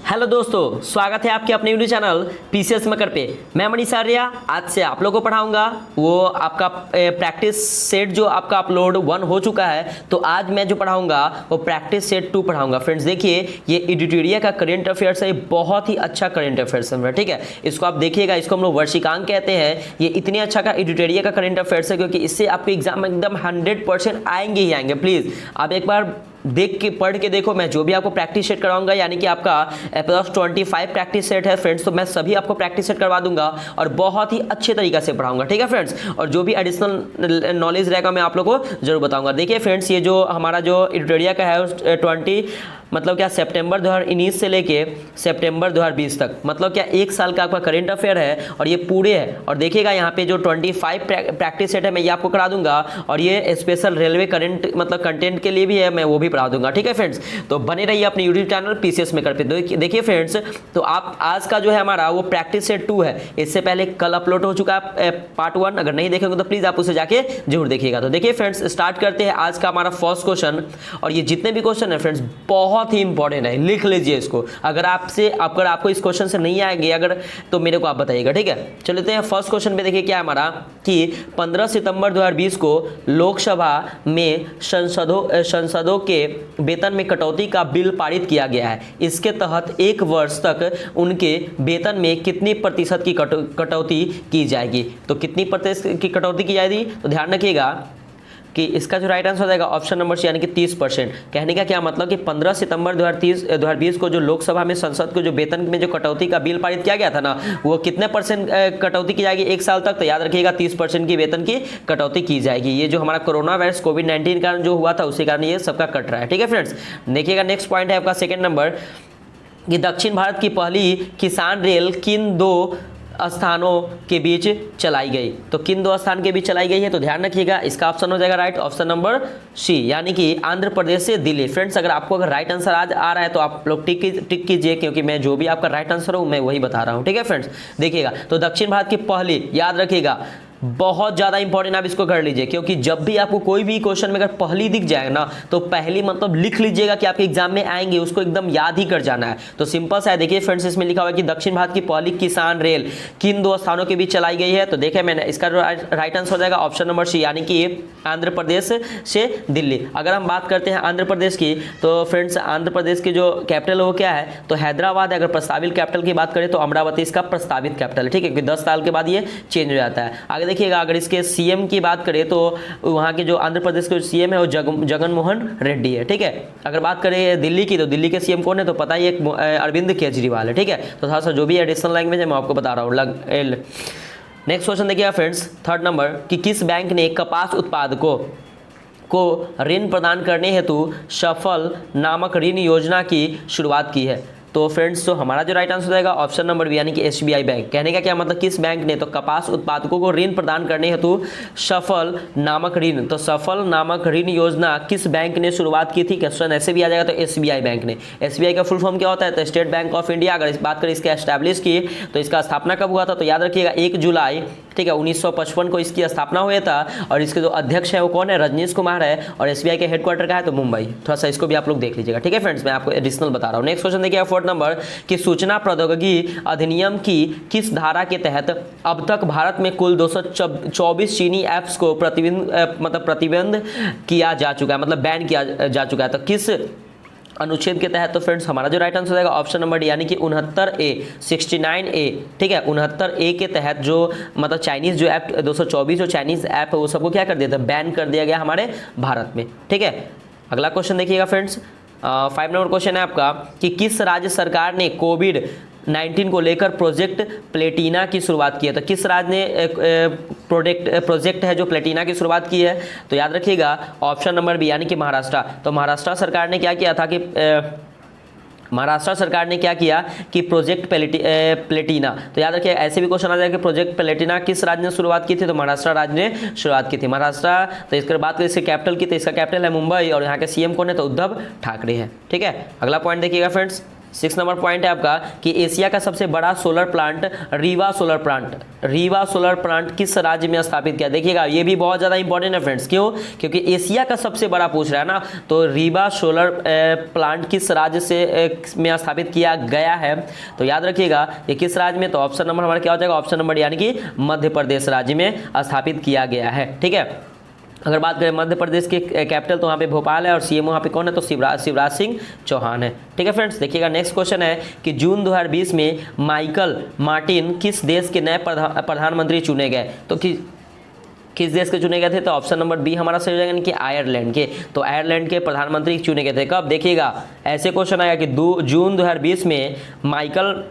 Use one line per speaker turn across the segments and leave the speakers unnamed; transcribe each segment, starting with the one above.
Hello दोस्तों, स्वागत है आपके अपने यूट्यूब चैनल पीसीएस मेकर पे। मैं मनीष आर्या आज से आप लोगों को पढ़ाऊंगा वो आपका प्रैक्टिस सेट जो आपका अपलोड 1 हो चुका है। तो आज मैं जो पढ़ाऊंगा वो प्रैक्टिस सेट 2 पढ़ाऊंगा। फ्रेंड्स देखिए, ये एडिटोरिया का करेंट अफेयर्स है, बहुत ही अच्छा करेंट अफेयर्स है। ठीक है, इसको आप देखिएगा, इसको हम लोग वर्षिकांक कहते हैं। ये इतने अच्छा का एडिटोरिया का करेंट अफेयर्स है क्योंकि इससे आपके एग्जाम में एकदम 100% आएंगे ही आएंगे। प्लीज़ आप एक बार देख के पढ़ के देखो। मैं जो भी आपको प्रैक्टिस सेट कराऊंगा, यानी कि आपका अप्रॉक्स 25 प्रैक्टिस सेट है फ्रेंड्स, तो मैं सभी आपको प्रैक्टिस सेट करवा दूंगा और बहुत ही अच्छे तरीके से पढ़ाऊंगा। ठीक है फ्रेंड्स, और जो भी एडिशनल नॉलेज रहेगा मैं आप लोगों को जरूर बताऊंगा। देखिए फ्रेंड्स, ये जो हमारा जो एडिटोरिया का है 20 मतलब क्या सितंबर 2019 से लेके सितंबर 2020 तक, मतलब क्या 1 साल का आपका करेंट अफेयर है और ये पूरे है। और देखिएगा यहाँ पे जो 25 प्रैक्टिस सेट है मैं ये आपको करा दूंगा और ये स्पेशल रेलवे करेंट मतलब कंटेंट के लिए भी है, मैं वो भी पढ़ा दूंगा। ठीक है फ्रेंड्स, तो बने रहिए अपने यूट्यूब चैनल पीसीएस मेकर पे। देखिए फ्रेंड्स, तो आप आज का जो है हमारा वो प्रैक्टिस सेट 2 है। इससे पहले कल अपलोड हो चुका है पार्ट 1, अगर नहीं देखेंगे तो प्लीज आप उसे जाके जरूर देखिएगा। तो देखिए फ्रेंड्स, स्टार्ट करते हैं आज का हमारा फर्स्ट क्वेश्चन। और ये जितने भी क्वेश्चन है फ्रेंड्स बहुत ही इंपॉर्टेंट है, लिख लीजिए इसको। अगर आपको इस क्वेश्चन से नहीं आएंगे अगर, तो मेरे को आप बताइएगा। ठीक है, चलते हैं फर्स्ट क्वेश्चन पे। देखिए क्या है हमारा कि 15 सितंबर 2020 को लोकसभा में संसदों के वेतन में कटौती का बिल पारित किया गया है। इसके तहत 1 वर्ष तक उनके वेतन में कितनी प्रतिशत की कटौती की जाएगी। तो कितनी प्रतिशत की कटौती की जाएगी, तो ध्यान रखिएगा कि इसका जो राइट आंसर हो जाएगा ऑप्शन नंबर सी, यानी कि 30%। कहने का क्या मतलब कि 15 सितंबर 2020 को जो लोकसभा में संसद को जो वेतन में जो कटौती का बिल पारित किया गया था ना, वो कितने परसेंट कटौती की जाएगी 1 साल तक, तो याद रखिएगा 30% की वेतन की कटौती की जाएगी। ये जो हमारा कोरोना वायरस कोविड-19 कारण जो हुआ था उसी कारण ये सबका कट रहा है। ठीक है फ्रेंड्स, देखिएगा नेक्स्ट पॉइंट है आपका सेकेंड नंबर कि दक्षिण भारत की पहली किसान रेल किन 2 स्थानों के बीच चलाई गई। तो किन 2 स्थान के बीच चलाई गई है, तो ध्यान रखिएगा इसका ऑप्शन हो जाएगा राइट ऑप्शन नंबर सी, यानी कि आंध्र प्रदेश से दिल्ली। फ्रेंड्स अगर आपको राइट आंसर आज आ रहा है तो आप लोग टिक कीजिए, क्योंकि मैं जो भी आपका राइट आंसर हो मैं वही बता रहा हूँ। ठीक है फ्रेंड्स, देखिएगा तो दक्षिण भारत की पहली, याद रखिएगा बहुत ज्यादा इंपॉर्टेंट, आप इसको कर लीजिए, क्योंकि जब भी आपको कोई भी क्वेश्चन में अगर पहली दिख जाए ना, तो पहली मतलब लिख लीजिएगा कि आपके एग्जाम में आएंगे, उसको एकदम याद ही कर जाना है। तो सिंपल सा है, देखिए फ्रेंड्स इसमें लिखा हुआ है कि दक्षिण भारत की पहली किसान रेल किन 2 स्थानों के बीच चलाई गई है। तो देखिए मैंने इसका राइट आंसर हो जाएगा ऑप्शन नंबर सी, यानी कि आंध्र प्रदेश से दिल्ली। अगर हम बात करते हैं आंध्र प्रदेश की, तो फ्रेंड्स आंध्र प्रदेश की जो कैपिटल वो क्या है, तो हैदराबाद है। अगर प्रस्तावित कैपिटल की बात करें तो अमरावती इसका प्रस्तावित कैपिटल है। ठीक है, क्योंकि 10 साल के बाद ये चेंज हो जाता है। आगे देखिएगा, अगर इसके सीएम की बात करें तो वहां के जो आंध्र प्रदेश के सीएम है वो जगन मोहन रेड्डी है। ठीक है, अगर बात करें दिल्ली की, तो दिल्ली के सीएम कौन है, तो पता ही अरविंद केजरीवाल है। ठीक है, तो थोड़ा सा जो भी एडिशनल लैंग्वेज है मैं आपको बता रहा हूँ। नेक्स्ट क्वेश्चन देखिए फ्रेंड्स, थर्ड नंबर कि किस बैंक ने कपास उत्पादकों को ऋण प्रदान करने हेतु सफल नामक ऋण योजना की शुरुआत की है। तो फ्रेंड्स तो हमारा जो राइट आंसर जाएगा ऑप्शन नंबर बी, यानी कि एसबीआई बैंक। कहने का क्या मतलब, किस बैंक ने, तो कपास उत्पादकों को ऋण प्रदान करने हेतु सफल नामक ऋण, तो सफल नामक ऋण योजना किस बैंक ने शुरुआत की थी। क्वेश्चन ऐसे भी आ जाएगा, तो एसबीआई बैंक ने। एसबीआई का फुल फॉर्म क्या होता है, तो स्टेट बैंक ऑफ इंडिया। अगर इस बात करें इसके एस्टैब्लिश की, तो इसका स्थापना कब हुआ था, तो याद रखिएगा 1 जुलाई, ठीक है, 1955 को इसकी स्थापना हुआ था। और इसके जो अध्यक्ष है वो कौन है, रजनीश कुमार है। और एसबीआई के हेडक्वार्टर का है तो मुंबई। थोड़ा सा इसको भी आप लोग देख लीजिएगा। ठीक है फ्रेंड्स, मैं आपको एडिशनल बता रहा हूँ। नेक्स्ट क्वेश्चन देखिए फोर्थ नंबर कि सूचना प्रौद्योगिकी अधिनियम की किस धारा के तहत अब तक भारत में कुल 224 चीनी ऐप्स को प्रतिबंध किया जा चुका है, मतलब बैन किया जा चुका है। तो किस अनुच्छेद के तहत, तो फ्रेंड्स हमारा जो राइट आंसर हो जाएगा ऑप्शन नंबर डी, यानी कि 69A 69A। ठीक है, 69A के तहत जो मतलब चाइनीज जो ऐप 224 जो चाइनीज ऐप है वो सबको क्या कर दिया था, बैन कर दिया गया हमारे भारत में। ठीक है, अगला क्वेश्चन देखिएगा फ्रेंड्स, 5 नंबर क्वेश्चन है आपका कि किस राज्य सरकार ने कोविड-19 को लेकर प्रोजेक्ट प्लेटिना की शुरुआत की है। तो किस राज्य ने प्रोजेक्ट है जो प्लेटिना की शुरुआत की है, तो याद रखिएगा ऑप्शन नंबर बी, यानी कि महाराष्ट्र। तो महाराष्ट्र सरकार ने क्या किया था कि महाराष्ट्र सरकार ने क्या किया कि प्रोजेक्ट प्लेटिना, तो याद रखिए ऐसे भी क्वेश्चन आ जाएगा कि प्रोजेक्ट प्लेटिना किस राज्य ने शुरुआत की थी, तो महाराष्ट्र राज्य ने शुरुआत की थी। महाराष्ट्र, तो इसके बात करें इसके कैपिटल की, तो इसका कैपिटल है मुंबई और यहाँ के सीएम कौन है, तो उद्धव ठाकरे हैं। ठीक है, अगला पॉइंट देखिएगा फ्रेंड्स, 6 नंबर पॉइंट है आपका कि एशिया का सबसे बड़ा solar plant Rewa solar plant किस राज्य में स्थापित किया। देखिएगा ये भी बहुत ज़्यादा इंपॉर्टेंट है फ्रेंड्स, क्यों? क्योंकि एशिया का सबसे बड़ा पूछ रहा है ना, तो रीवा सोलर प्लांट किस राज्य से में स्थापित किया गया है, तो याद रखिएगा ये किस राज्य में, तो ऑप्शन नंबर हमारा क्या हो जाएगा, ऑप्शन नंबर यानी कि मध्य प्रदेश राज्य में स्थापित किया गया है। ठीक है, अगर बात करें मध्य प्रदेश के कैपिटल तो वहाँ पे भोपाल है और सीएम वहाँ पे कौन है, तो शिवराज सिंह चौहान है। ठीक है फ्रेंड्स, देखिएगा नेक्स्ट क्वेश्चन है कि जून 2020 में माइकल मार्टिन किस देश के नए प्रधानमंत्री चुने गए, तो किस देश के चुने गए थे, तो ऑप्शन नंबर बी हमारा सही हो जाएगा, यानी कि आयरलैंड के। तो आयरलैंड के प्रधानमंत्री चुने गए थे कब, देखिएगा ऐसे क्वेश्चन आएगा कि जून 2020 में माइकल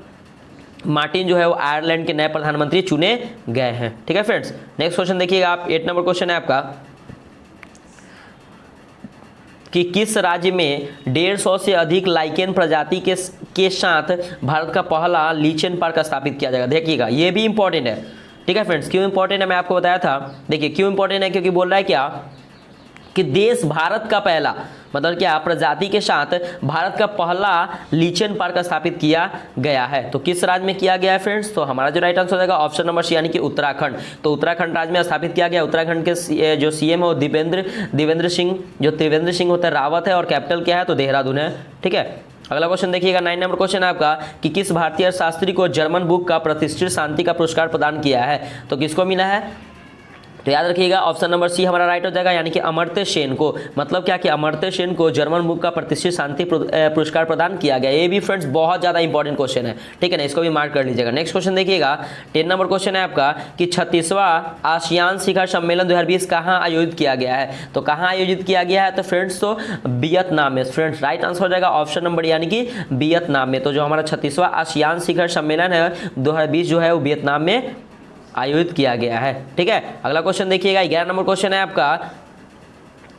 मार्टिन जो है वो आयरलैंड के नए प्रधानमंत्री चुने गए हैं। ठीक है फ्रेंड्स, नेक्स्ट क्वेश्चन देखिएगा आप, 8 नंबर क्वेश्चन है आपका कि किस राज्य में 150 से अधिक लाइकेन प्रजाति के साथ भारत का पहला लीचेन पार्क स्थापित किया जाएगा। देखिएगा ये भी इंपॉर्टेंट है। ठीक है फ्रेंड्स, क्यों इंपॉर्टेंट है मैं आपको बताया था। देखिए क्यों इंपॉर्टेंट है, क्योंकि बोल रहा है क्या कि देश भारत का पहला, मतलब क्या, प्रजाति के साथ भारत का पहला लीचेन पार्क स्थापित किया गया है। तो किस राज्य में किया गया है फ्रेंड्स, तो हमारा जो राइट आंसर हो जाएगा ऑप्शन नंबर सी यानी कि उत्तराखंड। तो उत्तराखंड राज्य में स्थापित किया गया। उत्तराखंड के जो सीएम है वो त्रिवेंद्र सिंह होता है रावत है, और कैपिटल क्या है, तो देहरादून है। ठीक है, अगला क्वेश्चन देखिएगा, 9 नंबर क्वेश्चन है आपका कि किस भारतीय अर्थशास्त्री को जर्मन बुक का प्रतिष्ठित शांति का पुरस्कार प्रदान किया है, तो किसको मिला है, तो याद रखिएगा ऑप्शन नंबर सी हमारा राइट हो जाएगा, यानी कि अमर्त्य सेन को। मतलब क्या कि अमर्त्य सेन को जर्मन बुक का प्रतिष्ठित शांति पुरस्कार प्रदान किया गया। ये भी फ्रेंड्स बहुत ज़्यादा इंपॉर्टेंट क्वेश्चन है। ठीक है ना, इसको भी मार्क कर लीजिएगा। नेक्स्ट क्वेश्चन देखिएगा, 10 नंबर क्वेश्चन है आपका कि 36वां आसियान शिखर सम्मेलन 2020 कहाँ आयोजित किया गया है, तो कहाँ आयोजित किया गया है, तो फ्रेंड्स तो वियतनाम में। फ्रेंड्स राइट आंसर हो जाएगा ऑप्शन नंबर यानी कि वियतनाम में। तो जो हमारा 36वां आसियान शिखर सम्मेलन है 2020 जो है वो वियतनाम में आयोजित किया गया है। ठीक है, अगला क्वेश्चन देखिएगा, 11 नंबर क्वेश्चन है आपका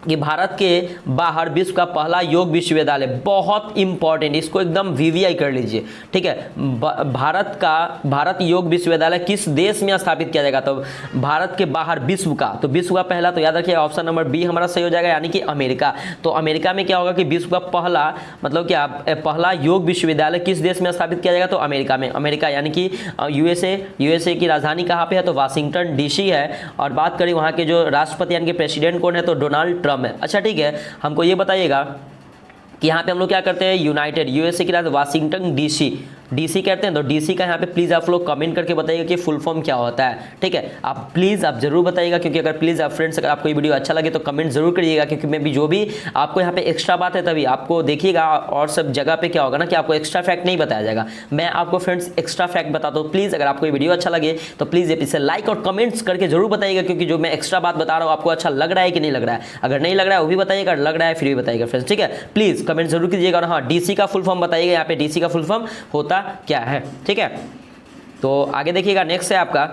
कि भारत के बाहर विश्व का पहला योग विश्वविद्यालय, बहुत इंपॉर्टेंट, इसको एकदम वीवीआई कर लीजिए। ठीक है, भारत योग विश्वविद्यालय किस देश में स्थापित किया जाएगा, तो भारत के बाहर विश्व का, तो विश्व का पहला, तो याद रखिए ऑप्शन नंबर बी हमारा सही हो जाएगा, यानी कि अमेरिका। तो अमेरिका में क्या होगा कि विश्व का पहला, मतलब क्या, पहला योग विश्वविद्यालय किस देश में स्थापित किया जाएगा, तो अमेरिका में। अमेरिका यानी कि यूएसए की राजधानी कहाँ पे है, तो वाशिंगटन डीसी है। और बात करें वहाँ के जो राष्ट्रपति यानी कि प्रेसिडेंट कौन है, तो डोनाल्ड ट्रम्प है। अच्छा ठीक है, हमको ये बताइएगा कि यहाँ पे हम लोग क्या करते हैं, यूनाइटेड यूएसए की राजधानी वाशिंगटन डीसी कहते हैं, तो डीसी का यहाँ पे प्लीज़ आप लोग कमेंट करके बताइएगा कि फुल फॉर्म क्या होता है। ठीक है, आप प्लीज़ आप जरूर बताइएगा, क्योंकि अगर प्लीज़ आप फ्रेंड्स अगर आपको ये वीडियो अच्छा लगे तो कमेंट जरूर करिएगा, क्योंकि मैं भी जो भी आपको यहाँ पे एक्स्ट्रा बात है तभी आपको देखिएगा, और सब जगह पे क्या होगा ना कि आपको एक्स्ट्रा फैक्ट नहीं बताया जाएगा, मैं आपको फ्रेंड्स एक्स्ट्रा फैक्ट बताता हूँ। प्लीज़ अगर आपको ये वीडियो अच्छा लगे तो प्लीज़ इसे लाइक और कमेंट्स करके जरूर बताइएगा, क्योंकि जो मैं एक्स्ट्रा बात बता रहा हूँ आपको अच्छा लग रहा है कि नहीं लग रहा है। अगर नहीं लग रहा है वो भी बताइएगा, अगर लग रहा है फिर भी बताइएगा फ्रेंड्स। ठीक है, प्लीज़ कमेंट जरूर कीजिएगा। और हाँ, डीसी का फुल फॉर्म बताइएगा, यहाँ पे डीसी का फुल फॉर्म होता क्या है। ठीक है, तो आगे देखिएगा, नेक्स्ट है आपका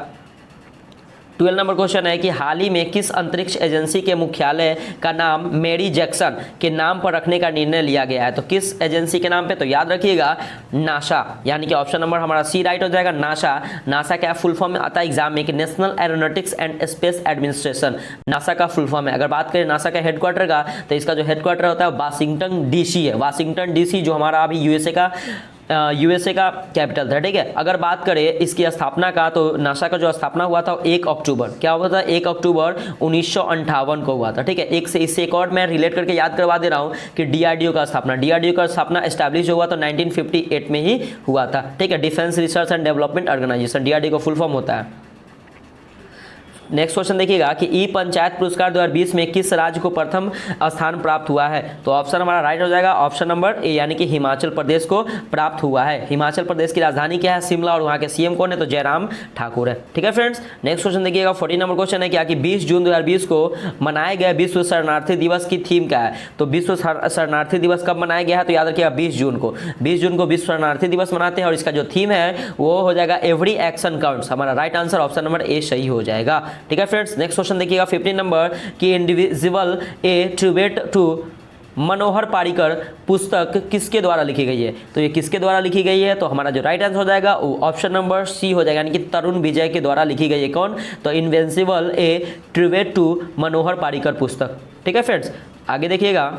12 नंबर क्वेश्चन है कि हाल ही में किस अंतरिक्ष एजेंसी के मुख्यालय का नाम मैरी जैक्सन के नाम पर रखने का निर्णय लिया गया है, तो किस एजेंसी के नाम पे, तो याद रखिएगा नासा, यानी कि ऑप्शन नंबर हमारा सी राइट हो जाएगा, नासा क्या फुल फॉर्म में आता है एग्जाम में कि national aeronautics and space administration, NASA का फुल फॉर्म है। अगर बात करें नासा का हेडक्वार्टर का, तो इसका जो हेडक्वार्टर होता है वाशिंगटन डीसी है। वाशिंगटन डीसी जो हमारा अभी यूएसए का कैपिटल था। ठीक है, अगर बात करें इसकी स्थापना का, तो नासा का जो स्थापना हुआ था 1 अक्टूबर, क्या हुआ था, 1 अक्टूबर 1958 को हुआ था। ठीक है, इससे एक और मैं रिलेट करके याद करवा दे रहा हूँ कि डीआरडीओ का स्थापना एस्टैब्लिश हुआ था 1958 में ही हुआ था। ठीक है, defence research and development organisation, DRDO का फुल फॉर्म होता है। नेक्स्ट क्वेश्चन देखिएगा कि ई पंचायत पुरस्कार 2020 में किस राज्य को प्रथम स्थान प्राप्त हुआ है, तो ऑप्शन हमारा राइट हो जाएगा ऑप्शन नंबर ए, यानी कि हिमाचल प्रदेश को प्राप्त हुआ है। हिमाचल प्रदेश की राजधानी क्या है, शिमला, और वहाँ के सीएम कौन है, तो जयराम ठाकुर है। ठीक है फ्रेंड्स, नेक्स्ट क्वेश्चन देखिएगा, 14 नंबर क्वेश्चन है क्या कि 20 जून 2020 को मनाए गए विश्व शरणार्थी दिवस की थीम क्या है, तो विश्व शरणार्थी दिवस कब मनाया गया है, तो याद रखिएगा 20 जून को विश्व शरणार्थी दिवस मनाते हैं, और इसका जो थीम है वो हो जाएगा एवरी एक्शन काउंट्स। हमारा right answer option number A सही हो जाएगा। ठीक है फ्रेंड्स, नेक्स्ट क्वेश्चन देखिएगा 15 नंबर कि इंडिविजुअल ए ट्रिब्यूट टू मनोहर पारिकर पुस्तक किसके द्वारा लिखी गई है, तो ये किसके द्वारा लिखी गई है, तो हमारा जो राइट आंसर हो जाएगा वो ऑप्शन नंबर सी हो जाएगा, यानी कि तरुण विजय के द्वारा लिखी गई है। कौन, तो इनविंसिबल ए ट्रिब्यूट टू मनोहर पारिकर पुस्तक। ठीक है फ्रेंड्स, आगे देखिएगा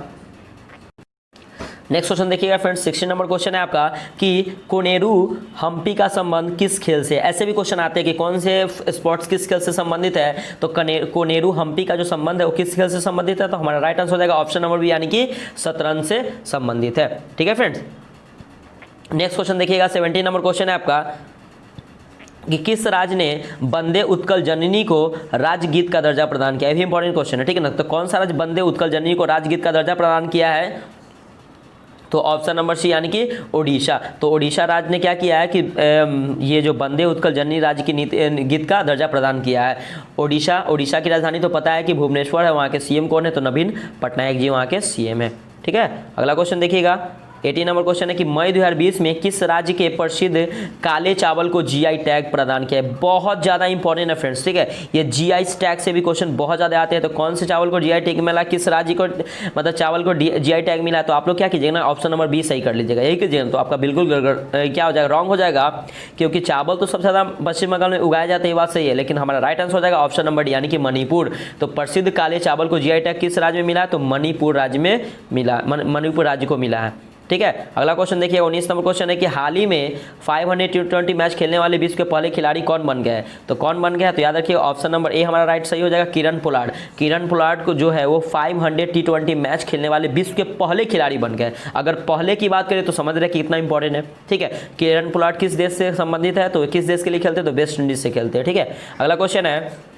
नेक्स्ट क्वेश्चन देखिएगा फ्रेंड्स, 16 नंबर क्वेश्चन है आपका कि कोनेरू हम्पी का संबंध किस खेल से। ऐसे भी क्वेश्चन आते हैं कि कौन से स्पोर्ट्स किस खेल से संबंधित है, तो कोनेरू हम्पी का जो संबंध है वो किस खेल से संबंधित है, तो हमारा राइट आंसर हो जाएगा ऑप्शन नंबर बी, यानी कि शतरंज से संबंधित है। ठीक है फ्रेंड्स, नेक्स्ट क्वेश्चन देखिएगा, 17 नंबर क्वेश्चन है आपका कि किस राज्य ने वंदे उत्कल जननी को राजगीत का दर्जा प्रदान किया। ये भी इंपॉर्टेंट क्वेश्चन है, ठीक है ना। तो कौन सा राज्य वंदे उत्कल जननी को राजगीत का दर्जा प्रदान किया है, तो ऑप्शन नंबर सी यानी कि ओडिशा। तो ओडिशा राज्य ने क्या किया है कि ये जो वंदे उत्कल जननी राज्य की गीत का दर्जा प्रदान किया है। ओडिशा की राजधानी तो पता है कि भुवनेश्वर है, वहाँ के सीएम कौन है, तो नवीन पटनायक जी वहाँ के सीएम है। ठीक है, अगला क्वेश्चन देखिएगा, 18 नंबर क्वेश्चन है कि मई 2020 में किस राज्य के प्रसिद्ध काले चावल को जीआई टैग प्रदान किया है। बहुत ज़्यादा इंपॉर्टेंट है फ्रेंड्स, ठीक है। ये जीआई टैग से भी क्वेश्चन बहुत ज़्यादा आते हैं। तो कौन से चावल को जीआई टैग मिला, किस राज्य को मतलब चावल को जीआई टैग मिला, तो आप लोग क्या कीजिएगा ना, ऑप्शन नंबर बी सही कर लीजिएगा, यही कीजिएगा। तो आपका बिल्कुल क्या हो जाएगा, रॉन्ग हो जाएगा, क्योंकि चावल तो सबसे ज़्यादा पश्चिम बंगाल में उगाया जाता है, ये बात सही है, लेकिन हमारा राइट आंसर हो जाएगा ऑप्शन नंबर डी, यानी कि मणिपुर। तो प्रसिद्ध काले चावल को जीआई टैग किस राज्य में मिला, तो मणिपुर राज्य में मिला, मणिपुर राज्य को मिला है। ठीक है, अगला क्वेश्चन देखिए, 19 नंबर क्वेश्चन है कि हाल ही में 500 T20 मैच खेलने वाले विश्व के पहले खिलाड़ी कौन बन गए। तो कौन बन गया, तो याद रखिए ऑप्शन नंबर ए हमारा राइट सही हो जाएगा, किरण पोलार्ड। किरण पोलार्ड को जो है वो 500 T20 मैच खेलने वाले विश्व के पहले खिलाड़ी बन गए। अगर पहले की बात करें तो समझ रहे कि कितना इंपॉर्टेंट है। ठीक है, किरण पोलार्ड किस देश से संबंधित है, तो किस देश के लिए खेलते हैं, तो वेस्ट इंडीज से खेलते हैं। ठीक है, अगला क्वेश्चन है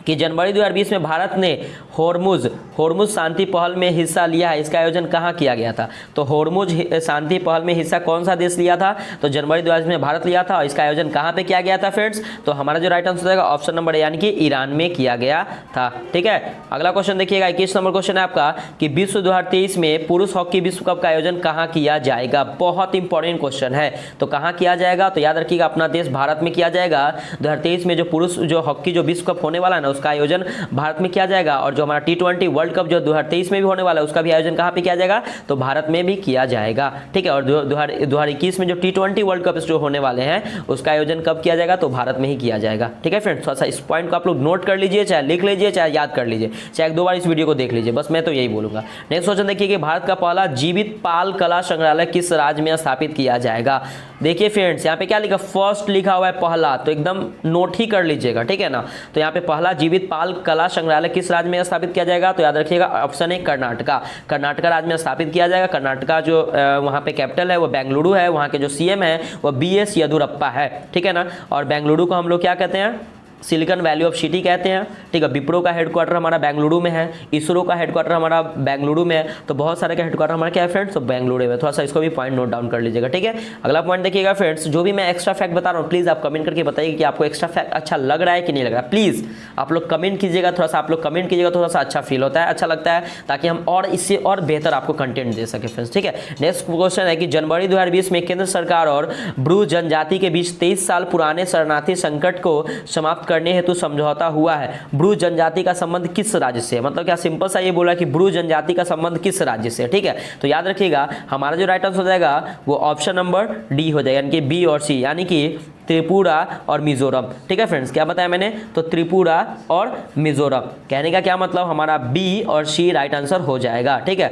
कि जनवरी 2020 में भारत ने होर्मुज शांति पहल में हिस्सा लिया है, इसका आयोजन कहाँ किया गया था। तो होर्मुज शांति पहल में हिस्सा कौन सा देश लिया था, तो जनवरी 2020 में भारत लिया था, और इसका आयोजन कहाँ पे किया गया था फ्रेंड्स, तो हमारा जो राइट आंसर हो जाएगा ऑप्शन नंबर यानी कि ईरान में किया गया था। ठीक है, अगला क्वेश्चन देखिएगा, 21 नंबर क्वेश्चन है आपका कि विश्व 2023 में पुरुष हॉकी विश्व कप का आयोजन कहाँ किया जाएगा। बहुत इंपॉर्टेंट क्वेश्चन है, तो कहाँ किया जाएगा, तो याद रखिएगा अपना देश भारत में किया जाएगा। 2023 में जो पुरुष जो हॉकी जो विश्व कप होने वाला है ना, उसका आयोजन भारत में किया जाएगा। और जो हमारा T20 वर्ल्ड कप जो 2023 में भी होने वाला है, उसका भी आयोजन कहाँ पे किया जाएगा, तो भारत में भी किया जाएगा। ठीक है, और 2021 में जो T20 वर्ल्ड कप जो होने वाले हैं, उसका आयोजन कब किया जाएगा, तो भारत में ही किया जाएगा। ठीक है फ्रेंड्स, थोड़ा सा इस पॉइंट को आप लोग नोट कर लीजिए, चाहे लिख लीजिए, चाहे याद कर लीजिए, चाहे एक दो बार इस वीडियो को देख लीजिए, बस मैं तो यही बोलूंगा। नेक्स्ट क्वेश्चन देखिए कि भारत का पहला जीवित पाल कला संग्रहालय किस राज्य में स्थापित किया जाएगा। देखिए फ्रेंड्स, यहाँ पे क्या लिखा, फर्स्ट लिखा हुआ है पहला, तो एकदम नोट ही कर लीजिएगा। ठीक है ना, तो यहाँ पे पहला जीवित पाल कला संग्रहालय किस राज्य में स्थापित किया जाएगा, तो याद रखिएगा ऑप्शन है कर्नाटका। कर्नाटका राज्य में स्थापित किया जाएगा। कर्नाटका जो वहाँ पे कैपिटल है वो बेंगलुरु है, वहाँ के जो सीएम है वो BS येदियुरप्पा है। ठीक है ना, और बेंगलुरु को हम लोग क्या कहते हैं, सिलिकॉन वैली ऑफ सिटी कहते हैं। ठीक है, विप्रो का हेडक्वार्टर हमारा बेंगलुरु में है, इसरो का हेडक्वार्टर हमारा बेंगलुरु में है, तो बहुत सारे का हेडक्वार्टर हमारा क्या है फ्रेंड्स, तो बेंगलुरु में। थोड़ा सा इसको भी पॉइंट नोट डाउन कर लीजिएगा। ठीक है, अगला पॉइंट देखिएगा फ्रेंड्स, जो भी मैं एक्स्ट्रा फैक्ट बता रहा हूँ प्लीज़ आप कमेंट करके बताइए कि आपको एक्स्ट्रा फैक्ट अच्छा लग रहा है कि नहीं लग रहा है। प्लीज़ आप लोग कमेंट कीजिएगा, थोड़ा सा आप लोग कमेंट कीजिएगा, थोड़ा सा अच्छा फील होता है, अच्छा लगता है, ताकि हम और इससे और बेहतर आपको कंटेंट दे सके फ्रेंड्स। ठीक है, नेक्स्ट क्वेश्चन है कि जनवरी 2020 में केंद्र सरकार और ब्रू जनजाति के बीच 23 साल पुराने शरणार्थी संकट को समाप्त करने हेतु समझौता हुआ है। ब्रू जनजाति का संबंध किस राज्य से, मतलब क्या सिंपल सा ये बोला कि ब्रू जनजाति का संबंध किस राज्य से। ठीक है, तो याद रखिएगा हमारा जो राइट आंसर हो जाएगा वो ऑप्शन नंबर डी हो जाएगा, यानी कि बी और सी, यानी कि त्रिपुरा और मिजोरम। ठीक है फ्रेंड्स, क्या बताया मैंने, तो त्रिपुरा और मिजोरम। कहने का क्या मतलब, हमारा बी और सी राइट आंसर हो जाएगा। ठीक है,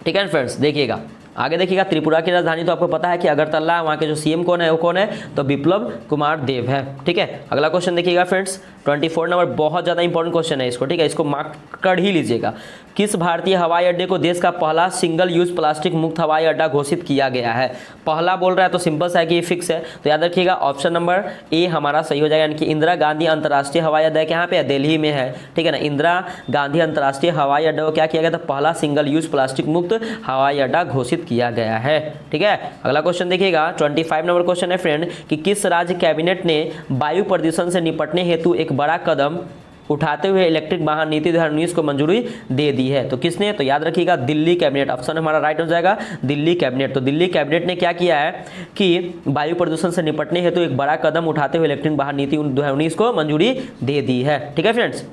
ठीक है फ्रेंड्स, देखिएगा आगे देखिएगा, त्रिपुरा की राजधानी तो आपको पता है कि अगरतला है, वहाँ के जो सीएम कौन है वो कौन है, तो बिप्लब कुमार देव है। ठीक है, अगला क्वेश्चन देखिएगा फ्रेंड्स, 24 नंबर, बहुत ज़्यादा इंपॉर्टेंट क्वेश्चन है इसको। ठीक है, इसको मार्क कर ही लीजिएगा। किस भारतीय हवाई अड्डे को देश का पहला सिंगल यूज प्लास्टिक मुक्त हवाई अड्डा घोषित किया गया है। पहला बोल रहा है तो सिंपल सा है कि ये फिक्स है, तो याद रखिएगा ऑप्शन नंबर ए हमारा सही हो जाएगा, यानी कि इंदिरा गांधी अंतर्राष्ट्रीय हवाई अड्डा कहाँ पे है, दिल्ली में है। ठीक है ना, इंदिरा गांधी अंतर्राष्ट्रीय हवाई अड्डा को क्या किया गया था, पहला सिंगल यूज प्लास्टिक मुक्त हवाई अड्डा घोषित किया गया है। ठीक है, अगला क्वेश्चन देखिएगा, 25 नंबर क्वेश्चन है फ्रेंड कि किस राज्य कैबिनेट ने वायु प्रदूषण से निपटने हेतु एक बड़ा कदम उठाते हुए इलेक्ट्रिक वाहन नीति 2019 को मंजूरी दे दी है। तो किसने, तो याद रखिएगा दिल्ली कैबिनेट, ऑप्शन हमारा राइट हो जाएगा दिल्ली कैबिनेट। तो दिल्ली कैबिनेट ने क्या किया है कि वायु प्रदूषण से निपटने हेतु एक बड़ा कदम उठाते हुए इलेक्ट्रिक वाहन नीति 2019 को मंजूरी दे दी है। ठीक है फ्रेंड्स,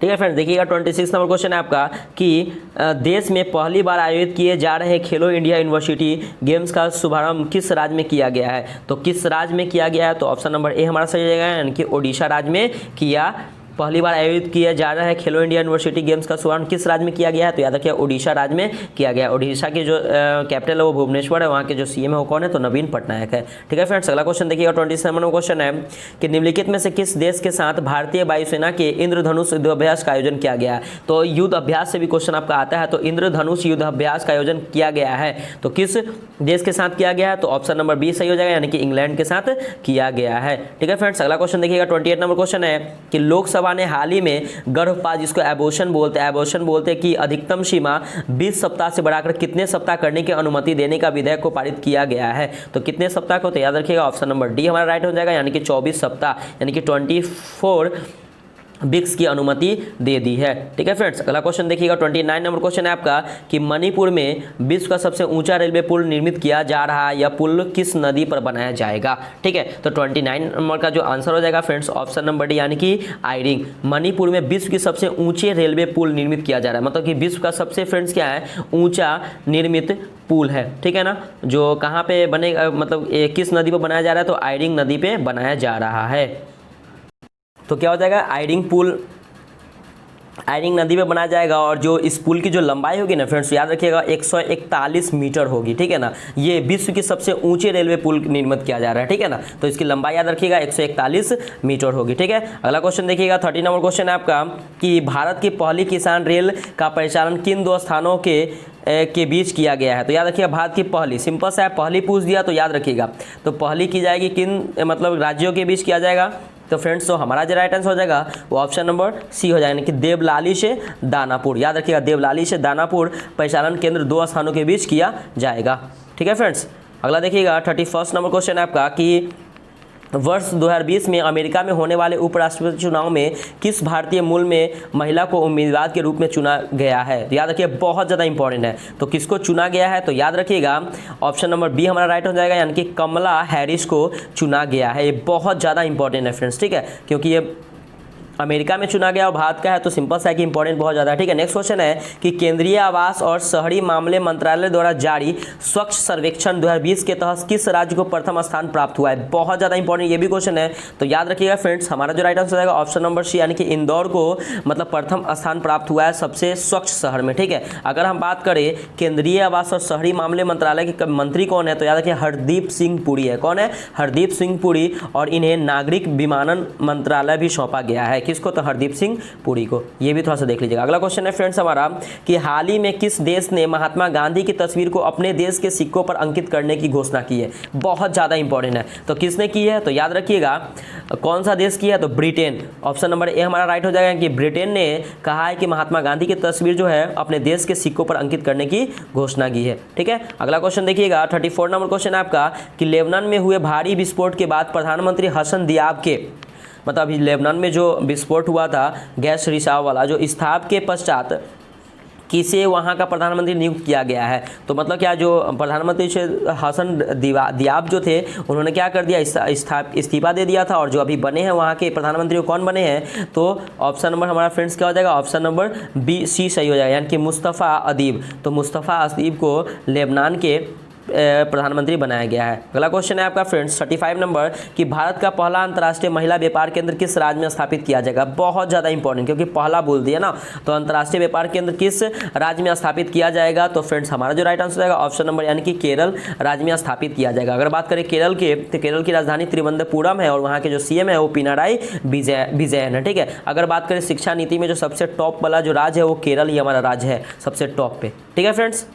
ठीक है फ्रेंड्स, देखिएगा 26 नंबर क्वेश्चन है आपका कि देश में पहली बार आयोजित किए जा रहे खेलो इंडिया यूनिवर्सिटी गेम्स का शुभारंभ किस राज्य में किया गया है। तो किस राज्य में किया गया है, तो ऑप्शन नंबर ए हमारा सही हो जाएगा, यानी कि ओडिशा राज्य में किया पहली बार आयोजित किया जा रहा है खेलो इंडिया यूनिवर्सिटी गेम्स का शुभारंभ किस राज्य में किया गया है? तो याद रखिए उड़ीसा राज्य में किया गया है। उड़ीसा की जो कैपिटल है वो भुवनेश्वर है, वहाँ के जो सीएम है वो कौन है? तो नवीन पटनायक है। ठीक है फ्रेंड्स, अगला क्वेश्चन देखिएगा 27वां क्वेश्चन है कि निम्नलिखित में से किस देश के साथ भारतीय वायुसेना के इंद्रधनुष युद्धाभ्यास का आयोजन किया गया है? तो युद्ध अभ्यास से भी क्वेश्चन आपका आता है, तो इंद्रधनुष युद्धाभ्यास का आयोजन किया गया है तो किस देश के साथ किया गया है? तो ऑप्शन नंबर बी सही हो जाएगा, यानी कि इंग्लैंड के साथ किया गया है। ठीक है फ्रेंड्स, अगला क्वेश्चन देखिएगा 28 नंबर क्वेश्चन है कि लोकसभा ने हाल ही में गर्भपात, जिसको एबॉर्शन बोलते हैं, कि अधिकतम सीमा 20 सप्ताह से बढ़ाकर कितने सप्ताह करने की अनुमति देने का विधेयक को पारित किया गया है? तो कितने सप्ताह को? तो याद रखिएगा ऑप्शन नंबर डी हमारा राइट हो जाएगा, यानी कि 24 सप्ताह, यानी कि 24 वीक्स की अनुमति दे दी है। ठीक है फ्रेंड्स, अगला क्वेश्चन देखिएगा 29 नंबर क्वेश्चन है आपका कि मणिपुर में विश्व का सबसे ऊंचा रेलवे पुल निर्मित किया जा रहा है, यह पुल किस नदी पर बनाया जाएगा? ठीक है, तो 29 नंबर का जो आंसर हो जाएगा फ्रेंड्स ऑप्शन नंबर डी, यानी कि आयरिंग। मणिपुर में विश्व की सबसे ऊंचे रेलवे पुल निर्मित किया जा रहा है, मतलब कि विश्व का सबसे फ्रेंड्स क्या है? ऊंचा निर्मित पुल है। ठीक है ना, जो कहाँ पे बनेगा, मतलब किस नदी पर बनाया जा रहा है? तो आयरिंग नदी पे बनाया जा रहा है। तो क्या हो जाएगा? आयरिंग नदी में बनाया जाएगा, और जो इस पुल की जो लंबाई होगी ना फ्रेंड्स, याद रखिएगा 141 मीटर होगी। ठीक है ना, ये विश्व की सबसे ऊंचे रेलवे पुल निर्मित किया जा रहा है। ठीक है ना, तो इसकी लंबाई याद रखिएगा 141 मीटर होगी। ठीक है, अगला क्वेश्चन देखिएगा 30 नंबर क्वेश्चन है आपका कि भारत की पहली किसान रेल का परिचालन किन दो स्थानों के बीच किया गया है? तो याद रखिएगा भारत की पहली, सिंपल सा है, पहली पूछ दिया तो याद रखिएगा, तो पहली की जाएगी किन मतलब राज्यों के बीच किया जाएगा? तो फ्रेंड्स तो हमारा जो राइट आंसर हो जाएगा वो ऑप्शन नंबर सी हो जाएगा, कि देवलाली से दानापुर। याद रखिएगा देवलाली से दानापुर परिचालन केंद्र 2 स्थानों के बीच किया जाएगा। ठीक है फ्रेंड्स, अगला देखिएगा 31 नंबर क्वेश्चन है आपका कि वर्ष 2020 में अमेरिका में होने वाले उपराष्ट्रपति चुनाव में किस भारतीय मूल में महिला को उम्मीदवार के रूप में चुना गया है? तो याद रखिए बहुत ज़्यादा इंपॉर्टेंट है, तो किसको चुना गया है? तो याद रखिएगा ऑप्शन नंबर बी हमारा राइट हो जाएगा, यानी कि कमला हैरिस को चुना गया है। ये बहुत ज़्यादा इंपॉर्टेंट है फ्रेंड्स। ठीक है, क्योंकि ये अमेरिका में चुना गया और भारत का है, तो सिंपल सा है कि इंपॉर्टेंट बहुत ज़्यादा है। ठीक है, नेक्स्ट क्वेश्चन है कि केंद्रीय आवास और शहरी मामले मंत्रालय द्वारा जारी स्वच्छ सर्वेक्षण 2020 के तहत किस राज्य को प्रथम स्थान प्राप्त हुआ है? बहुत ज़्यादा इंपॉर्टेंट ये भी क्वेश्चन है, तो याद रखिएगा फ्रेंड्स हमारा जो राइट आंसर रहेगा ऑप्शन नंबर सी, यानी कि इंदौर को मतलब प्रथम स्थान प्राप्त हुआ है सबसे स्वच्छ शहर में। ठीक है, अगर हम बात करें केंद्रीय आवास और शहरी मामले मंत्रालय के मंत्री कौन है? तो याद रखिए हरदीप सिंह पुरी है। कौन है? हरदीप सिंह पुरी, और इन्हें नागरिक विमानन मंत्रालय भी सौंपा गया है। किसको? तो हरदीप सिंह पुरी को। ये भी थोड़ा सा देख लीजिएगा। अगला क्वेश्चन है फ्रेंड्स हमारा कि हाल ही में किस देश ने महात्मा गांधी की तस्वीर को अपने देश के सिक्कों पर अंकित करने की घोषणा की है? बहुत ज़्यादा इंपॉर्टेंट है, तो किसने की है? तो याद रखिएगा कौन सा देश की है? तो ब्रिटेन। ऑप्शन नंबर ए हमारा राइट हो जाएगा कि ब्रिटेन ने कहा है कि महात्मा गांधी की तस्वीर जो है अपने देश के सिक्कों पर अंकित करने की घोषणा की है। ठीक है, अगला क्वेश्चन देखिएगा 34 नंबर क्वेश्चन है आपका कि लेबनान में हुए भारी विस्फोट के बाद प्रधानमंत्री हसन दियाब के मतलब अभी लेबनान में जो विस्फोट हुआ था गैस रिसाव वाला, जो स्थाप के पश्चात किसे वहाँ का प्रधानमंत्री नियुक्त किया गया है? तो मतलब क्या जो प्रधानमंत्री से हसन दियाब जो थे उन्होंने क्या कर दिया? इस्तीफा दे दिया था, और जो अभी बने हैं वहाँ के प्रधानमंत्री कौन बने हैं? तो ऑप्शन नंबर हमारा फ्रेंड्स क्या हो जाएगा? ऑप्शन नंबर बी सी सही हो जाएगा, यानी कि मुस्तफ़ा अदीब। तो मुस्तफ़ा अदीब को लेबनान के प्रधानमंत्री बनाया गया है। अगला क्वेश्चन है आपका फ्रेंड्स 35 नंबर कि भारत का पहला अंतर्राष्ट्रीय महिला व्यापार केंद्र किस राज्य में स्थापित किया जाएगा? बहुत ज़्यादा इंपॉर्टेंट, क्योंकि पहला बोल दिया ना, तो अंतर्राष्ट्रीय व्यापार केंद्र किस राज्य में स्थापित किया जाएगा? तो फ्रेंड्स हमारा जो राइट आंसर रहेगा ऑप्शन नंबर, यानी कि केरल राज्य में स्थापित किया जाएगा। अगर बात करें केरल के, तो केरल की राजधानी त्रिवंतपुरम है, और वहाँ के जो सीएम है वो पिनाराई विजयन है। ठीक है, अगर बात करें शिक्षा नीति में जो सबसे टॉप वाला जो राज्य है वो केरल ही हमारा राज्य है सबसे टॉप पे। ठीक है फ्रेंड्स,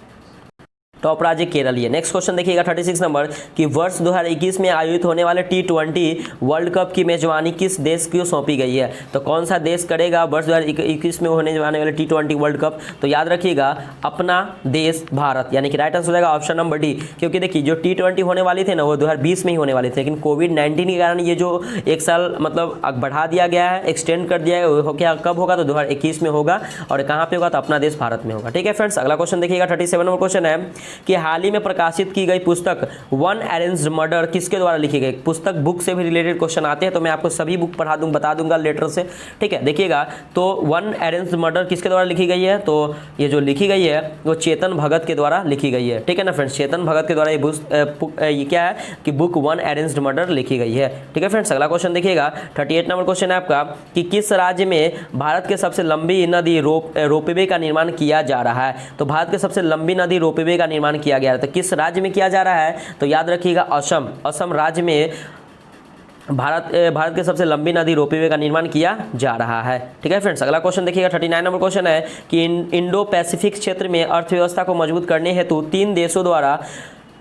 टॉप राज्य केरल ही है। नेक्स्ट क्वेश्चन देखिएगा 36 नंबर कि वर्ष 2021 में आयोजित होने वाले T20 वर्ल्ड कप की मेजबानी किस देश को सौंपी गई है? तो कौन सा देश करेगा वर्ष 2021 में होने वाले T20 वर्ल्ड कप? तो याद रखिएगा अपना देश भारत, यानी कि राइट आंसर हो जाएगा ऑप्शन नंबर डी। क्योंकि देखिए जो T20 होने वाली थे ना वो 2020 में ही होने वाली थे, लेकिन कोविड-19 के कारण ये जो एक साल मतलब बढ़ा दिया गया है, एक्सटेंड कर दिया है, वो क्या कब होगा? तो 2021 में होगा, और कहाँ पे होगा? तो अपना देश भारत में होगा। ठीक है फ्रेंड्स, अगला क्वेश्चन देखिएगा 37 नंबर क्वेश्चन है कि हाल ही में प्रकाशित की गई पुस्तक वन अरेंज्ड मर्डर किसके द्वारा लिखी गई। पुस्तक बुक से भी रिलेटेड क्वेश्चन आते हैं, तो मैं आपको सभी बुक बता दूंगा लेटर से, ठीक है। देखिएगा, तो वन अरेंज्ड मर्डर किसके द्वारा लिखी गई है, तो ये जो लिखी गई है वो चेतन भगत के द्वारा लिखी गई है, ठीक है ना फ्रेंड्स। चेतन भगत के द्वारा ये क्या है कि बुक वन अरेंज्ड मर्डर लिखी गई है, ठीक है फ्रेंड्स। अगला क्वेश्चन देखिएगा, 38 नंबर क्वेश्चन है आपका कि किस राज्य में भारत के सबसे लंबी नदी रोपवे का निर्माण किया जा रहा है। तो भारत के सबसे लंबी नदी रोपवे का निर्माण किया गया है, तो किस राज्य में किया जा रहा है, तो याद रखिएगा असम राज्य में भारत के सबसे लंबी नदी रोपवे का निर्माण किया जा रहा है, ठीक है फ्रेंड्स। अगला क्वेश्चन देखिएगा, 39 नंबर क्वेश्चन है कि इंडो पैसिफिक क्षेत्र में अर्थव्यवस्था को मजबूत करने हेतु 3 देशों द्वारा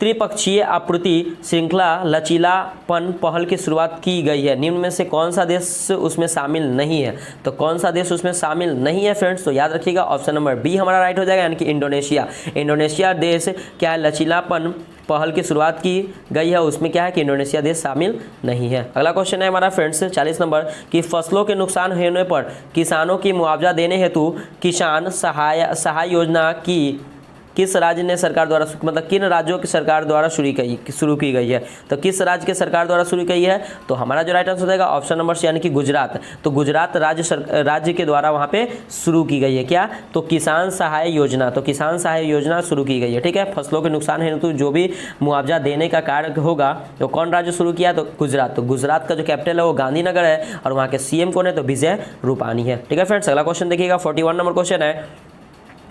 त्रिपक्षीय आपूर्ति श्रृंखला लचीलापन पहल की शुरुआत की गई है। निम्न में से कौन सा देश उसमें शामिल नहीं है, तो कौन सा देश उसमें शामिल नहीं है फ्रेंड्स, तो याद रखिएगा ऑप्शन नंबर बी हमारा राइट हो जाएगा, यानी कि इंडोनेशिया। इंडोनेशिया देश क्या है, लचीलापन पहल की शुरुआत की गई है, उसमें क्या है कि इंडोनेशिया देश शामिल नहीं है। अगला क्वेश्चन है हमारा फ्रेंड्स 40 नंबर कि फसलों के नुकसान होने पर किसानों की मुआवजा देने हेतु किसान सहाय योजना की किस राज्य ने सरकार द्वारा, मतलब किन राज्यों की सरकार द्वारा शुरू की गई है, तो किस राज्य के सरकार द्वारा शुरू की है, तो हमारा जो राइट आंसर हो जाएगा ऑप्शन नंबर सी, यानी कि गुजरात। तो गुजरात राज्य के द्वारा वहाँ पे शुरू की गई है क्या, तो किसान सहाय योजना। तो किसान सहाय योजना शुरू की गई है, ठीक है। फसलों के नुकसान हेतु जो भी मुआवजा देने का कार्य होगा तो कौन राज्य शुरू किया, तो गुजरात। तो गुजरात का जो कैपिटल है वो गांधीनगर है और वहाँ के सीएम कौन है, तो विजय रूपानी है, ठीक है फ्रेंड्स। अगला क्वेश्चन देखिएगा, 41 नंबर क्वेश्चन है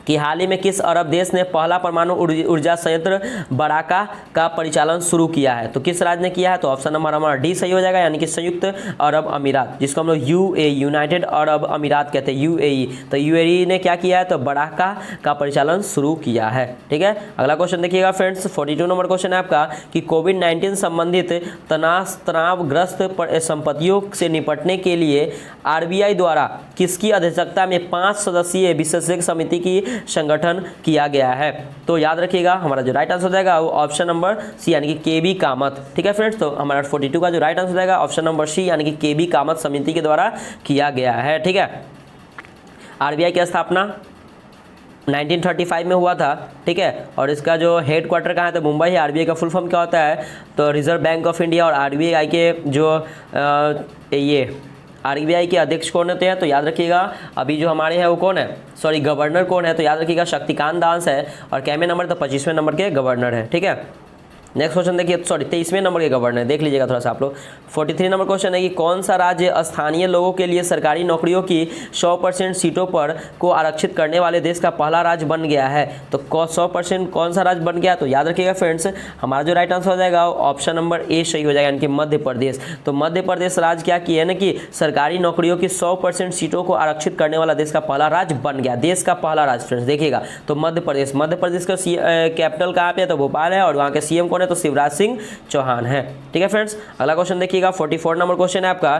कि हाल ही में किस अरब देश ने पहला परमाणु ऊर्जा संयंत्र बराका का परिचालन शुरू किया है, तो किस राज्य ने किया है, तो ऑप्शन नंबर हमारा डी सही हो जाएगा, यानी कि संयुक्त अरब अमीरात, जिसको हम लोग यूएई यूनाइटेड अरब अमीरात कहते हैं, यूएई। तो यूएई ने क्या किया है, तो बराका का परिचालन शुरू किया है, ठीक है। अगला क्वेश्चन देखिएगा फ्रेंड्स, 42 नंबर क्वेश्चन है आपका कि कोविड-19 संबंधित तनावग्रस्त संपत्तियों से निपटने के लिए आरबीआई द्वारा किसकी अध्यक्षता में 5 सदस्यीय विशेषज्ञ समिति की संगठन किया गया है, तो याद रखिएगा हमारा जो राइट आंसर हो जाएगा वो ऑप्शन नंबर सी, यानी कि केबी कामत, ठीक है फ्रेंड्स। तो हमारा 42 का जो राइट आंसर हो जाएगा ऑप्शन नंबर सी, यानी कि केबी कामत समिति के द्वारा किया गया है, ठीक है। आरबीआई की स्थापना 1935 में हुआ था, ठीक है, और इसका जो हेड क्वार्टर कहाँ है, तो मुंबई है। आरबीआई का फुल फॉर्म क्या होता है, तो रिजर्व बैंक ऑफ इंडिया। और आरबीआई के जो ये आरबीआई के अध्यक्ष कौन होते हैं, तो याद रखिएगा अभी जो हमारे हैं वो कौन है, सॉरी गवर्नर कौन है, तो याद रखिएगा शक्तिकांत दास है। और कैमे नंबर तो 25वें नंबर के गवर्नर है, ठीक है। नेक्स्ट क्वेश्चन देखिए, सॉरी 23वें नंबर के गवर्नर, देख लीजिएगा थोड़ा सा आप लोग। 43 नंबर क्वेश्चन है कि कौन सा राज्य स्थानीय लोगों के लिए सरकारी नौकरियों की 100% सीटों पर को आरक्षित करने वाले देश का पहला राज्य बन गया है, तो 100% कौन सा राज्य बन गया, तो याद रखिएगा फ्रेंड्स हमारा जो राइट आंसर हो जाएगा ऑप्शन नंबर ए सही हो जाएगा, यानी कि मध्य प्रदेश। तो मध्य प्रदेश राज्य क्या किया है ना कि सरकारी नौकरियों की 100% सीटों को आरक्षित करने वाला देश का पहला राज्य बन गया, देश का पहला राज्य फ्रेंड्स देखिएगा। तो मध्य प्रदेश का कैपिटल कहाँ पे है, तो भोपाल है। और वहाँ के सीएम कौन है, तो शिवराज सिंह चौहान है, ठीक है फ्रेंड्स। अगला क्वेश्चन देखिएगा, 44 नंबर क्वेश्चन है आपका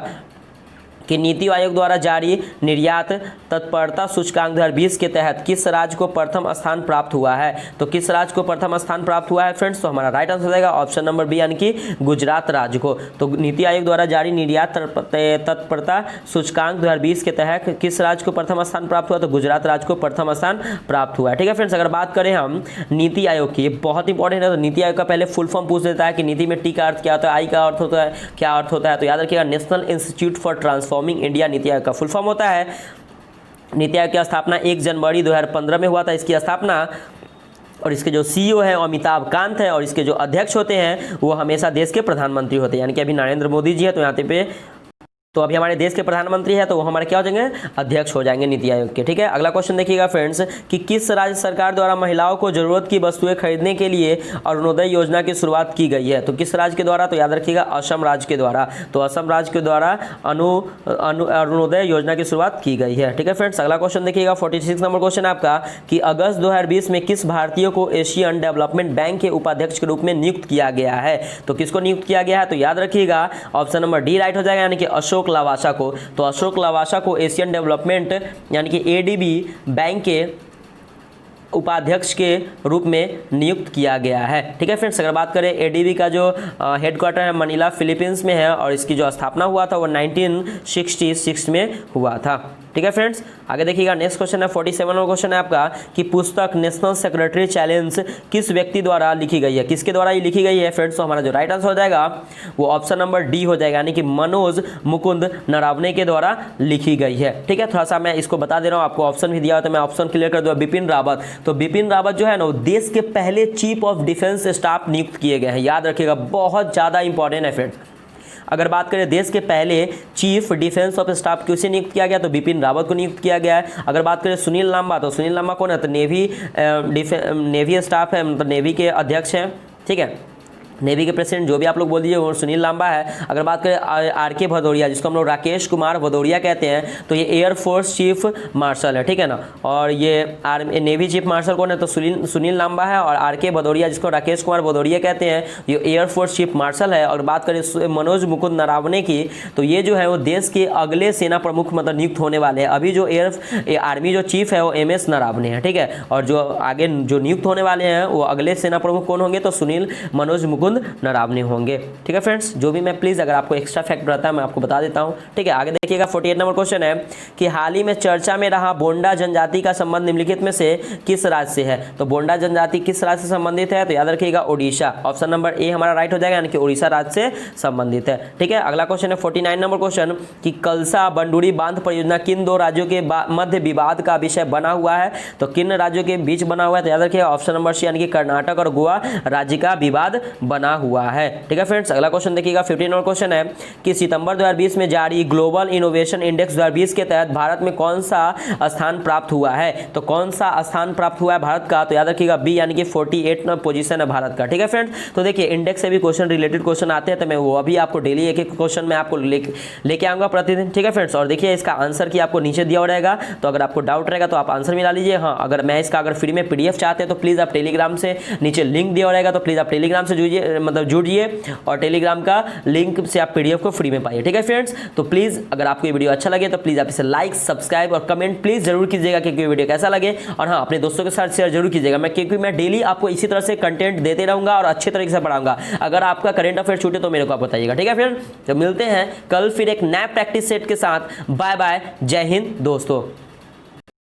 कि नीति आयोग द्वारा जारी निर्यात तत्परता सूचकांक 2020 के तहत किस राज्य को प्रथम स्थान प्राप्त हुआ है, तो किस राज्य को प्रथम स्थान प्राप्त हुआ है फ्रेंड्स, तो हमारा राइट आंसर हो जाएगा ऑप्शन नंबर बी, यानी कि गुजरात राज्य को। तो नीति आयोग द्वारा जारी निर्यात तत्परता सूचकांक 2020 के तहत किस राज्य को प्रथम स्थान प्राप्त हुआ, तो गुजरात राज्य को प्रथम स्थान प्राप्त हुआ है, ठीक है फ्रेंड्स। अगर बात करें हम नीति आयोग की, बहुत इंपॉर्टेंट है, तो नीति आयोग का पहले फुल फॉर्म पूछ देता है कि नीति में टी का अर्थ क्या होता है, आई का अर्थ होता है क्या अर्थ होता है, तो याद रखिएगा national institute for transforming India NITI Aayog का फुल फॉर्म होता है। नीति आयोग की स्थापना 1 जनवरी 2015 में हुआ था इसकी स्थापना, और इसके जो सीईओ हैं अमिताभ कांत हैं, और इसके जो अध्यक्ष होते हैं वो हमेशा देश के प्रधानमंत्री होते हैं, यानी कि अभी नरेंद्र मोदी जी है, तो यहाँ पे तो अभी हमारे देश के प्रधानमंत्री है, तो वो हमारे क्या हो जाएंगे, अध्यक्ष हो जाएंगे नीति आयोग के, ठीक है। अगला क्वेश्चन देखिएगा फ्रेंड्स कि किस राज्य सरकार द्वारा महिलाओं को जरूरत की वस्तुएं खरीदने के लिए अरुणोदय योजना की शुरुआत की गई है, तो किस राज्य के द्वारा, तो याद रखिएगा असम राज्य के द्वारा। तो असम राज्य के द्वारा अरुणोदय योजना की शुरुआत की गई है, ठीक है फ्रेंड्स। अगला क्वेश्चन देखिएगा, 46 नंबर क्वेश्चन आपका कि अगस्त 2020 में किस भारतीय को एशियन डेवलपमेंट बैंक के उपाध्यक्ष के रूप में नियुक्त किया गया है, तो किसको नियुक्त किया गया है, तो याद रखिएगा ऑप्शन नंबर डी राइट हो जाएगा, यानी कि अशोक लवासा को। तो अशोक लवासा को एशियन डेवलपमेंट यानी कि एडीबी बैंक के उपाध्यक्ष के रूप में नियुक्त किया गया है। ठीक है फ्रेंड्स, अगर बात करें एडीबी का जो हेडक्वार्टर है मनीला फिलीपींस में है और इसकी जो स्थापना हुआ था वो 1966 में हुआ था। ठीक है फ्रेंड्स, आगे देखिएगा नेक्स्ट क्वेश्चन है 47वां क्वेश्चन है आपका कि पुस्तक नेशनल सेक्रेटरी चैलेंज किस व्यक्ति द्वारा लिखी गई है, किसके द्वारा ये लिखी गई है फ्रेंड्स। तो हमारा जो राइट आंसर हो जाएगा वो ऑप्शन नंबर डी हो जाएगा, यानी कि मनोज मुकुंद नरावने के द्वारा लिखी गई है। ठीक है, थोड़ा सा मैं इसको बता दे रहा हूँ, आपको ऑप्शन भी दिया हो तो मैं ऑप्शन क्लियर कर दूँ। बिपिन रावत, तो बिपिन रावत जो है ना वो देश के पहले चीफ ऑफ डिफेंस स्टाफ नियुक्त किए गए हैं, याद रखिएगा, बहुत ज़्यादा इंपॉर्टेंट है फ्रेंड्स। अगर बात करें देश के पहले चीफ डिफेंस ऑफ स्टाफ किसे नियुक्त किया गया, तो बिपिन रावत को नियुक्त किया गया है। अगर बात करें सुनील लांबा, तो सुनील लांबा कौन है, तो नेवी स्टाफ है, मतलब नेवी के अध्यक्ष हैं। ठीक है, नेवी के प्रेसिडेंट जो भी आप लोग बोल दीजिए वो सुनील लांबा है। अगर बात करें आर के भदौरिया, जिसको हम लोग राकेश कुमार भदौरिया कहते हैं, तो ये एयरफोर्स चीफ मार्शल है। ठीक है ना, और ये नेवी चीफ मार्शल कौन है, तो सुनील लांबा है। और आर के भदौरिया, जिसको राकेश कुमार भदौरिया कहते हैं, ये एयरफोर्स चीफ मार्शल है। और बात करें मनोज मुकुंद नरावने की, तो ये जो है वो देश के अगले सेना प्रमुख मतलब नियुक्त होने वाले हैं। अभी जो आर्मी जो चीफ है वो MS नरावने हैं। ठीक है, और जो आगे जो नियुक्त होने वाले हैं वो अगले सेना प्रमुख कौन होंगे, तो मनोज मुकुंद नरावने होंगे। ठीक है फ्रेंड्स, जो भी मैं प्लीज अगर आपको एक्स्ट्रा फैक्ट रहता है मैं आपको बता देता हूं। ठीक है, आगे देखिएगा 48 नंबर क्वेश्चन है कि हाल ही में चर्चा में रहा बोंडा जनजाति का संबंध निम्नलिखित में से किस राज्य से है। तो बोंडा जनजाति किस राज्य से संबंधित है, तो याद रखिएगा ओडिशा, ऑप्शन नंबर ए हमारा राइट हो जाएगा, यानी कि उड़ीसा राज्य से संबंधित है। ठीक है, अगला क्वेश्चन है 49 नंबर क्वेश्चन कि कलसा बंडूरी बांध परियोजना किन दो राज्यों के मध्य विवाद का विषय बना हुआ है। तो किन राज्यों के बीच बना हुआ है, तो याद रखिएगा ऑप्शन नंबर सी, यानी कि कर्नाटक और गोवा राज्य का विवाद बना हुआ है। ठीक है फ्रेंड्स, अगला क्वेश्चन देखिएगा 15 नंबर क्वेश्चन है कि सितंबर 2020 में जारी ग्लोबल इनोवेशन इंडेक्स 2020 के तहत भारत में कौन सा स्थान प्राप्त हुआ है। तो कौन सा स्थान प्राप्त हुआ है भारत का, तो याद रखिएगा बी, यानी कि 48 पोजीशन है भारत का। ठीक है फ्रेंड्स, तो देखिए इंडेक्स से भी क्वेश्चन रिलेटेड क्वेश्चन आते हैं, तो मैं वो अभी आपको डेली एक एक क्वेश्चन मैं आपको लेके आऊंगा प्रतिदिन। ठीक है फ्रेंड्स, और देखिए इसका आंसर की आपको नीचे दिया रहेगा, तो अगर आपको डाउट रहेगा तो आप आंसर मिला लीजिए। हाँ, अगर मैं इसका अगर फ्री में PDF चाहते हैं तो प्लीज आप टेलीग्राम से, नीचे लिंक दिया रहेगा, तो प्लीज आप टेलीग्राम से जुड़िए और टेलीग्राम का लिंक से आप PDF को फ्री में पाइए। ठीक है फ्रेंड्स, तो प्लीज अगर आपको ये वीडियो अच्छा लगे तो प्लीज आप इसे लाइक, सब्सक्राइब और कमेंट प्लीज जरूर कीजिएगा कि वीडियो कैसा लगे। और हाँ, अपने दोस्तों के साथ शेयर जरूर कीजिएगा, क्योंकि मैं डेली आपको इसी तरह से कंटेंट देते रहूंगा और अच्छे तरीके से पढ़ाऊंगा। अगर आपका करंट अफेयर छूटे तो मेरे को आप बताइएगा। ठीक है फ्रेंड्स, तो मिलते हैं कल फिर एक नया प्रैक्टिस सेट के साथ। बाय बाय, जय हिंद दोस्तों।